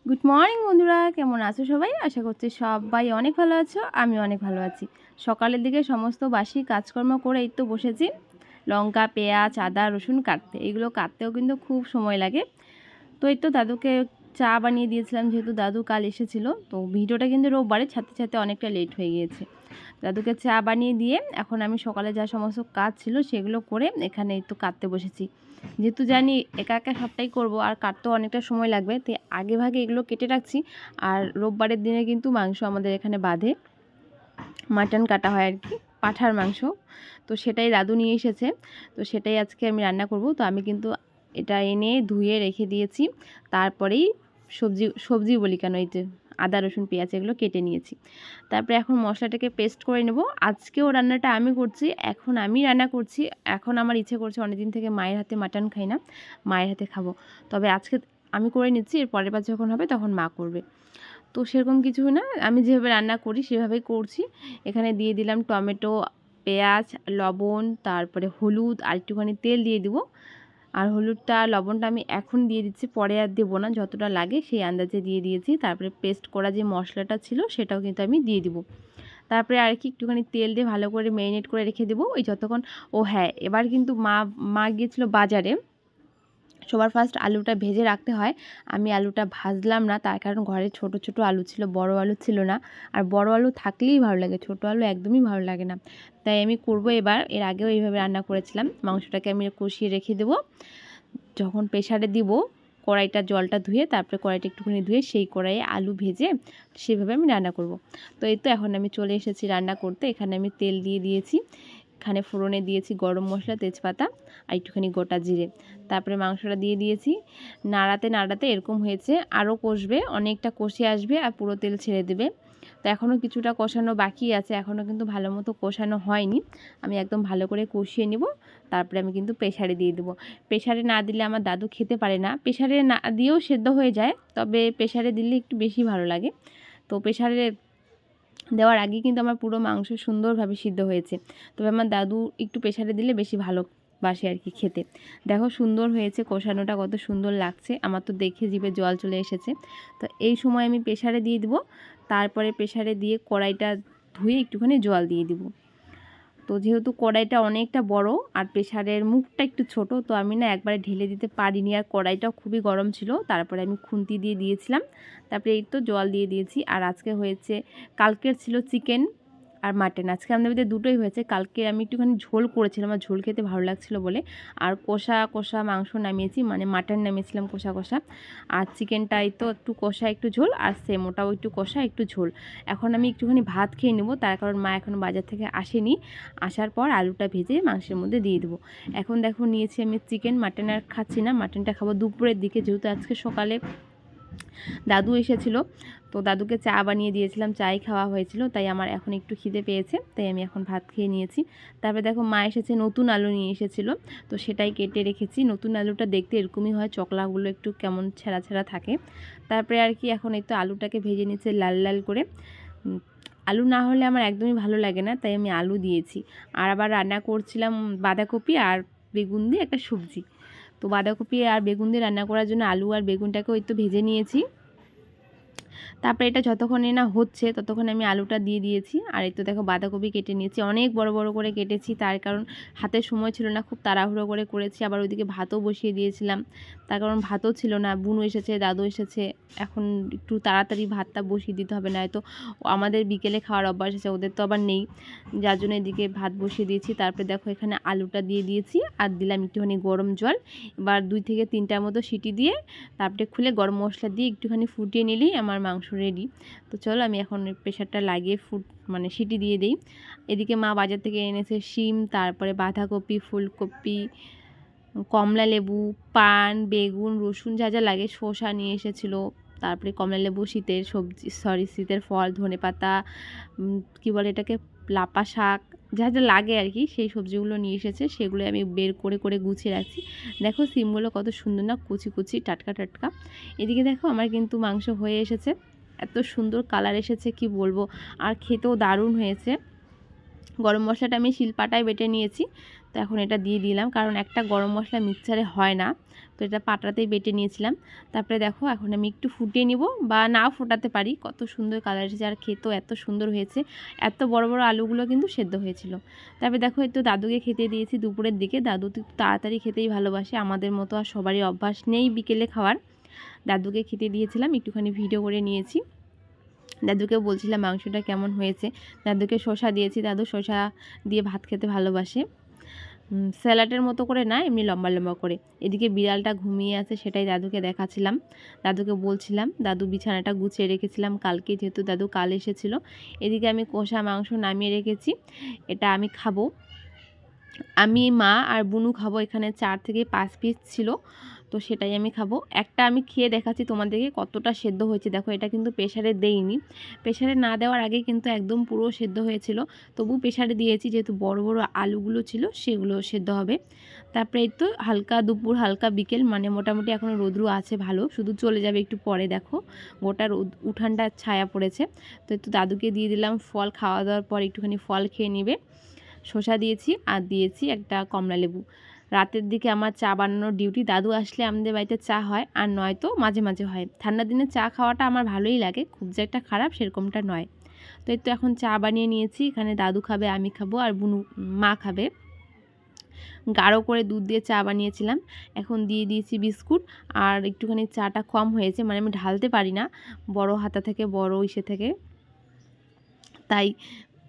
Good morning বন্ধুরা, কেমন আছো সবাই? আশা করছি সবাই অনেক ভালো আছো। আমি অনেক ভালো আছি। সকালের দিকে সমস্ত বাসি কাজকর্ম করে এই তো বসেছি লঙ্কা, পেঁয়াজ, আদা, রসুন কাটতে। এগুলো কাটতেও কিন্তু খুব সময় লাগে। তো এই তো দাদুকে চা বানিয়ে দিয়েছিলাম, যেহেতু দাদু কাল এসেছিল। তো ভিডিওটা কিন্তু রোববারে ছাড়তে ছাড়তে অনেকটা লেট হয়ে গিয়েছে। দাদুকে চা বানিয়ে দিয়ে এখন আমি সকালে যা সমস্ত কাজ ছিল সেগুলো করে এখানে এই তো কাটতে বসেছি। যেহেতু জানি একা একা সবটাই করব আর কাটতেও অনেকটা সময় লাগবে, তাই আগে ভাগে এগুলো কেটে রাখছি। আর রোববারের দিনে কিন্তু মাংস আমাদের এখানে বাঁধে, মাটন কাটা হয় আর কি, পাঁঠার মাংস। তো সেটাই দাদু নিয়ে এসেছে, তো সেটাই আজকে আমি রান্না করব। তো আমি কিন্তু এটা এনে ধুয়ে রেখে দিয়েছি, তারপরেই সবজি বলি কেন, এই যে আদা, রসুন, পেঁয়াজ এগুলো কেটে নিয়েছি। তারপরে এখন মশলাটাকে পেস্ট করে নেব। আজকেও রান্নাটা আমি করছি, এখন আমি রান্না করছি। এখন আমার ইচ্ছে করছে, অনেকদিন থেকে মায়ের হাতে মাটন খাই না, মায়ের হাতে খাবো। তবে আজকে আমি করে নিচ্ছি, এর পরের বার যখন হবে তখন মা করবে। তো সেরকম কিছু না, আমি যেভাবে রান্না করি সেভাবেই করছি। এখানে দিয়ে দিলাম টমেটো, পেঁয়াজ, লবণ, তারপরে হলুদ আর একটুখানি তেল দিয়ে দিব। আর হলুদটা লবণটা আমি এখন দিয়ে দিচ্ছি, পরে আর দেবো না, যতটা লাগে সেই আন্দাজে দিয়ে দিয়েছি। তারপরে পেস্ট করা যে মশলাটা ছিল সেটাও কিন্তু আমি দিয়ে দিব। তারপরে আর কি একটুখানি তেল দিয়ে ভালো করে ম্যারিনেট করে রেখে দেবো ওই যতক্ষণ। ও হ্যাঁ, এবার কিন্তু মা গিয়েছিল বাজারে। সবার ফার্স্ট আলুটা ভেজে রাখতে হয়, আমি আলুটা ভাজলাম না, তার কারণ ঘরে ছোট ছোট আলু ছিল, বড় আলু ছিল না। আর বড় আলু থাকলেই ভালো লাগে, ছোট আলু একদমই ভালো লাগে না। তাই আমি করব এবার, এর আগেও এইভাবে রান্না করেছিলাম। মাংসটাকে আমি কষিয়ে রেখে দেবো, যখন প্রেশারে দিব কড়াইটা জলটা ধুয়ে, তারপরে কড়াইটা একটুখানি ধুয়ে সেই কড়াইয়ে আলু ভেজে সেভাবে আমি রান্না করব। তো এই তো এখন আমি চলে এসেছি রান্না করতে। এখানে আমি তেল দিয়ে দিয়েছি, এখানে ফোড়নে দিয়েছি গরম মশলা, তেজপাতা আর একটুখানি গোটা জিরে। তারপরে মাংসটা দিয়ে দিয়েছি, নাড়াতে নাড়াতে এরকম হয়েছে, আরও কষবে, অনেকটা কষে আসবে আর পুরো তেল ছেড়ে দেবে। তো এখনও কিছুটা কষানো বাকি আছে, এখনও কিন্তু ভালো মতো কষানো হয়নি। আমি একদম ভালো করে কষিয়ে নিব, তারপরে আমি কিন্তু প্রেশারে দিয়ে দেবো। প্রেশারে না দিলে আমার দাদু খেতে পারে না, প্রেশারে না দিয়েও সেদ্ধ হয়ে যায়, তবে প্রেশারে দিলে একটু বেশি ভালো লাগে। তো প্রেশারে দেওয়ার আগে কিন্তু আমার পুরো মাংস সুন্দরভাবে সিদ্ধ হয়েছে, তবে আমার দাদু একটু প্রেশারে দিলে বেশি ভালোবাসে আর কি খেতে। দেখো সুন্দর হয়েছে, কষানোটা কত সুন্দর লাগছে, আমার তো দেখে জিভে জল চলে এসেছে। তো এই সময় আমি প্রেশারে দিয়ে দিব, তারপরে প্রেশারে দিয়ে কড়াইটা ধুয়ে একটুখানি জল দিয়ে দিব। তো যেহেতু কড়াইটা অনেকটা বড় আর প্রেশারের মুখটা একটু ছোট, তো আমি না একবারে ঢেলে দিতে পারিনি, আর কড়াইটাও খুবই গরম ছিল। তারপরে আমি খুন্তি দিয়ে দিয়েছিলাম, তারপরে এই তো জল দিয়ে দিয়েছি। আর আজকে হয়েছে, কালকের ছিল চিকেন আর মাটন, আজকে আমাদের বাড়িতে দুটোই হয়েছে। কালকে আমি একটুখানি ঝোল করেছিলাম, আমার ঝোল খেতে ভালো লাগছিল বলে, আর কষা কষা মাংস নামিয়েছি, মানে মাটন নামিয়েছিলাম কষা কষা। আর চিকেনটাই তো একটু কষা একটু ঝোল, আর সেম ওটাও একটু কষা একটু ঝোল। এখন আমি একটুখানি ভাত খেয়ে নেবো, তার কারণ মা এখন বাজার থেকে আসেনি, আসার পর আলুটা ভেজে মাংসের মধ্যে দিয়ে দেবো। এখন দেখো নিয়েছি আমি চিকেন, মাটন আর খাচ্ছি না, মাটনটা খাবো দুপুরের দিকে, যেহেতু আজকে সকালে দাদু এসেছিল। তো দাদুকে চা বানিয়ে দিয়েছিলাম, চাই খাওয়া হয়েছিল, তাই আমার এখন একটু খিদে পেয়েছে, তাই আমি এখন ভাত খেয়ে নিয়েছি। তারপরে দেখো মা এসেছে, নতুন আলু নিয়ে এসেছিলো, তো সেটাই কেটে রেখেছি। নতুন আলুটা দেখতে এরকমই হয়, চকলাগুলো একটু কেমন ছেঁড়া ছেঁড়া থাকে। তারপরে আর কি এখন এই তো আলুটাকে ভেজে নিচ্ছে লাল লাল করে। আলু না হলে আমার একদমই ভালো লাগে না, তাই আমি আলু দিয়েছি। আর আবার রান্না করছিলাম বাঁধাকপি আর বেগুন দিয়ে একটা সবজি। তো বাঁধাকপি আর বেগুন দিয়ে রান্না করার জন্য আলু আর বেগুনটাকে ওই তো ভেজে নিয়েছি। তারপরে এটা যতক্ষণে না হচ্ছে ততক্ষণে আমি আলুটা দিয়ে দিয়েছি। আর এই তো দেখো বাঁধাকপি কেটে নিয়েছি, অনেক বড় বড় করে কেটেছি, তার কারণ হাতে সময় ছিল না, খুব তাড়াহুড়ো করে করেছি। আবার ওইদিকে ভাতও বসিয়ে দিয়েছিলাম, তার কারণ ভাতও ছিল না, বুনু এসেছে, দাদু এসেছে, এখন একটু তাড়াতাড়ি ভাতটা বসিয়ে দিতে হবে, না হয়তো আমাদের বিকেলে খাওয়ার অভ্যাস আছে, ওদের তো আবার নেই, যার জন্য এদিকে ভাত বসিয়ে দিয়েছি। তারপরে দেখো এখানে আলুটা দিয়ে দিয়েছি আর দিলাম একটুখানি গরম জল। এবার 2 থেকে 3টার মতো সিটি দিয়ে তারপরে খুলে গরম মশলা দিয়ে একটুখানি ফুটিয়ে নিলেই আমার মাংস রেডি। তো চলো আমি এখন প্রেশারটা লাগিয়ে মানে সিটি দিয়ে দিই। এদিকে মা বাজার থেকে এনেছে শিম, তারপরে বাঁধাকপি, ফুলকপি, কমলা লেবু, পান, বেগুন, রসুন, যা যা লাগে, শসা নিয়ে এসেছিলো। তারপরে কমলা লেবু শীতের সবজি, শীতের ফল, ধনেপাতা, কী বলে এটাকে, লাপা শাক, যা যা লাগে আর কি, সেই সবজিগুলো নিয়ে এসেছে, সেগুলো আমি বের করে করে গুছিয়ে রাখছি। দেখো সিমগুলো কত সুন্দর না, কুচি কুচি, টাটকা টাটকা। এদিকে দেখো আমার কিন্তু মাংস হয়ে এসেছে, এত সুন্দর কালার এসেছে কি বলবো, আর খেতেও দারুণ হয়েছে। গরম মশলাটা আমি শিলপাটায় বেটে নিয়েছি, তো এখন এটা দিয়ে দিলাম, কারণ একটা গরম মশলা মিক্সচারে হয় না, তো এটা পাটাতেই বেটে নিয়েছিলাম। তারপরে দেখো এখন আমি একটু ফুটিয়ে নিব, বা নাও ফোটাতে পারি। কত সুন্দর কালার এসেছে, আর খেতেও এত সুন্দর হয়েছে। এত বড় বড় আলুগুলো কিন্তু সেদ্ধ হয়েছিল। তারপরে দেখো একটু দাদুকে খেতে দিয়েছি দুপুরের দিকে। দাদু তো তাড়াতাড়ি খেতেই ভালোবাসে, আমাদের মতো আর সবারই অভ্যাস নেই বিকেলে খাওয়ার। দাদুকে খেতে দিয়েছিলাম, একটুখানি ভিডিও করে নিয়েছি। দাদুকে বলছিলাম মাংসটা কেমন হয়েছে। দাদুকে শসা দিয়েছি, দাদু শসা দিয়ে ভাত খেতে ভালোবাসে। স্যালাডের মতো করে না, এমনি লম্বা লম্বা করে। এদিকে বিড়ালটা ঘুমিয়ে আছে, সেটাই দাদুকে দেখাচ্ছিলাম। দাদুকে বলছিলাম, দাদু বিছানাটা গুছিয়ে রেখেছিলাম কালকে, যেহেতু দাদু কাল এসেছিলো। এদিকে আমি কষা মাংস নামিয়ে রেখেছি, এটা আমি খাবো। আমি, মা আর বুনু খাবো। এখানে 4 থেকে 5 পিস ছিল, তো সেটাই আমি খাবো। একটা আমি খেয়ে দেখাচ্ছি তোমাদেরকে কতটা সেদ্ধ হয়েছে। দেখো এটা কিন্তু প্রেশারে দেইনি, প্রেশারে না দেওয়ার আগে কিন্তু একদম পুরো সেদ্ধ হয়েছিল। তবু প্রেশারে দিয়েছি, যেহেতু বড় বড় আলুগুলো ছিল সেগুলো সেদ্ধ হবে। তারপরে এই তো হালকা দুপুর হালকা বিকেল, মানে মোটামুটি এখনও রোদ্রু আছে ভালো, শুধু চলে যাবে একটু পরে। দেখো গোটা উঠানটা ছায়া পড়েছে। তো একটু দাদুকে দিয়ে দিলাম ফল, খাওয়া দাওয়ার পর একটুখানি ফল খেয়ে নেবে। শসা দিয়েছি আর দিয়েছি একটা কমলা লেবু। রাতের দিকে আমার চা বানানোর ডিউটি। দাদু আসলে আমাদের বাড়িতে চা হয়, আর নয়তো মাঝে মাঝে হয়। ঠান্ডার দিনে চা খাওয়াটা আমার ভালোই লাগে, খুব যে একটা খারাপ সেরকমটা নয়। তো এই তো এখন চা বানিয়ে নিয়েছি, এখানে দাদু খাবে, আমি খাবো, আর বুনু মা খাবে। গাঢ় করে দুধ দিয়ে চা বানিয়েছিলাম, এখন দিয়ে দিয়েছি বিস্কুট। আর একটুখানি চাটা কম হয়েছে, মানে আমি ঢালতে পারি না বড় হাতা থেকে, বড় ইসে থেকে, তাই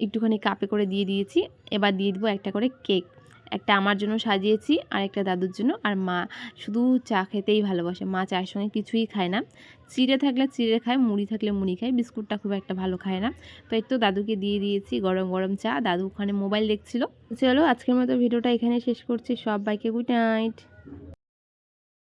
একটুখানি কাপে করে দিয়ে দিয়েছি। এবার দিয়ে দেবো একটা করে কেক, একটা আমার জন্য সাজিয়েছি আর একটা দাদুর জন্য। আর মা শুধু চা খেতেই ভালোবাসে, মা চায়ের সঙ্গে কিছুই খায় না। চিড়ে থাকলে চিড়ে খায়, মুড়ি থাকলে মুড়ি খায়, বিস্কুটটা খুব একটা ভালো খায় না। তো এই তো দাদুকে দিয়ে দিয়েছি গরম গরম চা, দাদু ওখানে মোবাইল দেখছিল। চলো আজকের মতো ভিডিওটা এখানে শেষ করছি, সবাইকে গুড নাইট।